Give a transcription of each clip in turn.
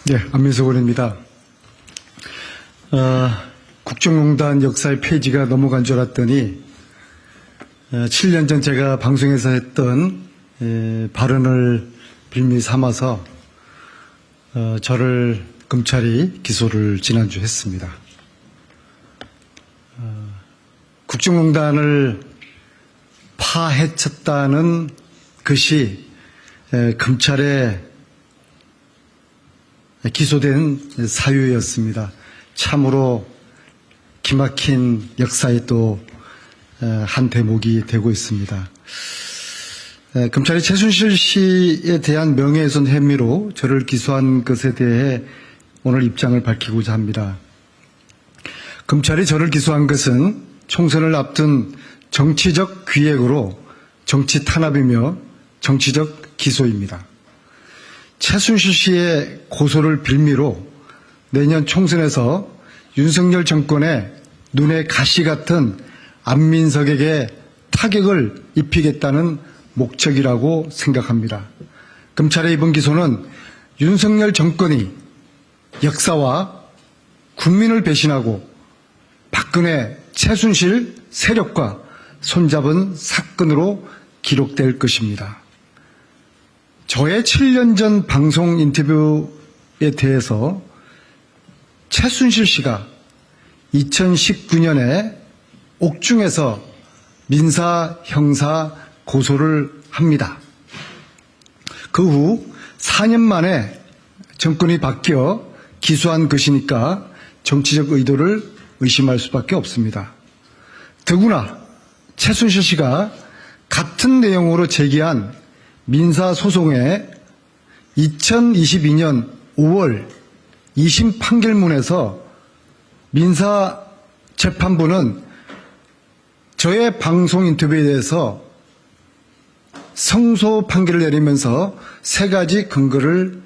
네, 안민석 의원입니다. 국정농단 역사의 페이지가 넘어간 줄 알았더니 7년 전 제가 방송에서 했던 발언을 빌미 삼아서 저를 검찰이 기소를 지난주 했습니다. 국정농단을 파헤쳤다는 것이 검찰에 기소된 사유였습니다. 참으로 기막힌 역사의 또 한 대목이 되고 있습니다. 검찰이 최순실 씨에 대한 명예훼손 혐의로 저를 기소한 것에 대해 오늘 입장을 밝히고자 합니다. 검찰이 저를 기소한 것은 총선을 앞둔 정치적 기획으로 정치 탄압이며 정치적 기소입니다. 최순실 씨의 고소를 빌미로 내년 총선에서 윤석열 정권의 눈에 가시 같은 안민석에게 타격을 입히겠다는 목적이라고 생각합니다. 검찰의 이번 기소는 윤석열 정권이 역사와 국민을 배신하고 박근혜, 최순실 세력과 손잡은 사건으로 기록될 것입니다. 저의 7년 전 방송 인터뷰에 대해서 최순실 씨가 2019년에 옥중에서 민사, 형사 고소를 합니다. 그 후 4년 만에 정권이 바뀌어 기소한 것이니까 정치적 의도를 의심할 수밖에 없습니다. 더구나 최순실 씨가 같은 내용으로 제기한 민사소송에 2022년 5월 2심 판결문에서 민사재판부는 저의 방송 인터뷰에 대해서 성소 판결을 내리면서 세 가지 근거를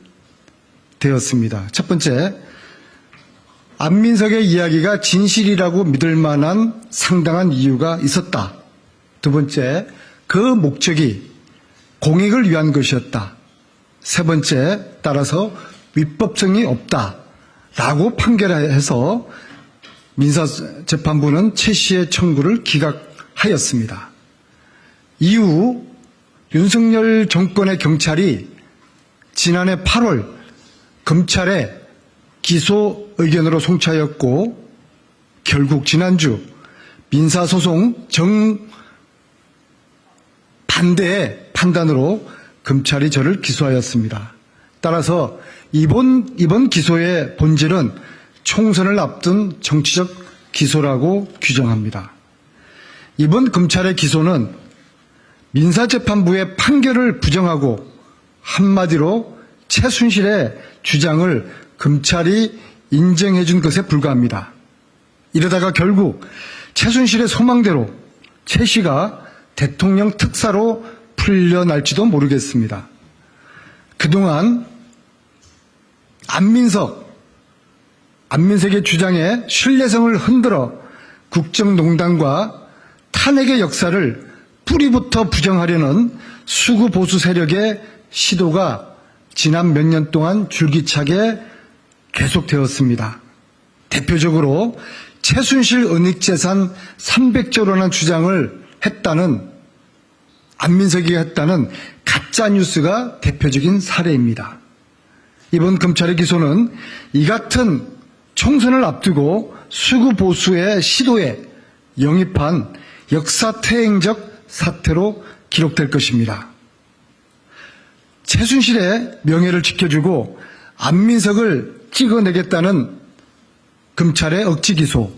대었습니다. 첫 번째, 안민석의 이야기가 진실이라고 믿을 만한 상당한 이유가 있었다. 두 번째, 그 목적이 공익을 위한 것이었다. 세 번째, 따라서 위법성이 없다라고 판결해서 민사재판부는 최 씨의 청구를 기각하였습니다. 이후 윤석열 정권의 경찰이 지난해 8월 검찰에 기소 의견으로 송치하였고 결국 지난주 민사소송 정반대의 판단으로 검찰이 저를 기소하였습니다. 따라서 이번 기소의 본질은 총선을 앞둔 정치적 기소라고 규정합니다. 이번 검찰의 기소는 민사재판부의 판결을 부정하고 한마디로 최순실의 주장을 검찰이 인정해 준 것에 불과합니다. 이러다가 결국 최순실의 소망대로 최 씨가 대통령 특사로 풀려날지도 모르겠습니다. 그동안 안민석의 주장에 신뢰성을 흔들어 국정농단과 탄핵의 역사를 뿌리부터 부정하려는 수구 보수 세력의 시도가 지난 몇 년 동안 줄기차게 계속되었습니다. 대표적으로 최순실 은닉재산 300조 원의 주장을 했다는 안민석이 했다는 가짜뉴스가 대표적인 사례입니다. 이번 검찰의 기소는 이 같은 총선을 앞두고 수구 보수의 시도에 영입한 역사퇴행적 사태로 기록될 것입니다. 최순실의 명예를 지켜주고 안민석을 찍어내겠다는 검찰의 억지 기소,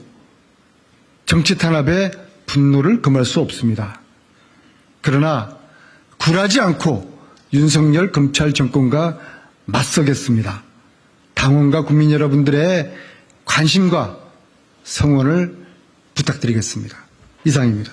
정치 탄압의 분노를 금할 수 없습니다. 그러나 굴하지 않고 윤석열 검찰 정권과 맞서겠습니다. 당원과 국민 여러분들의 관심과 성원을 부탁드리겠습니다. 이상입니다.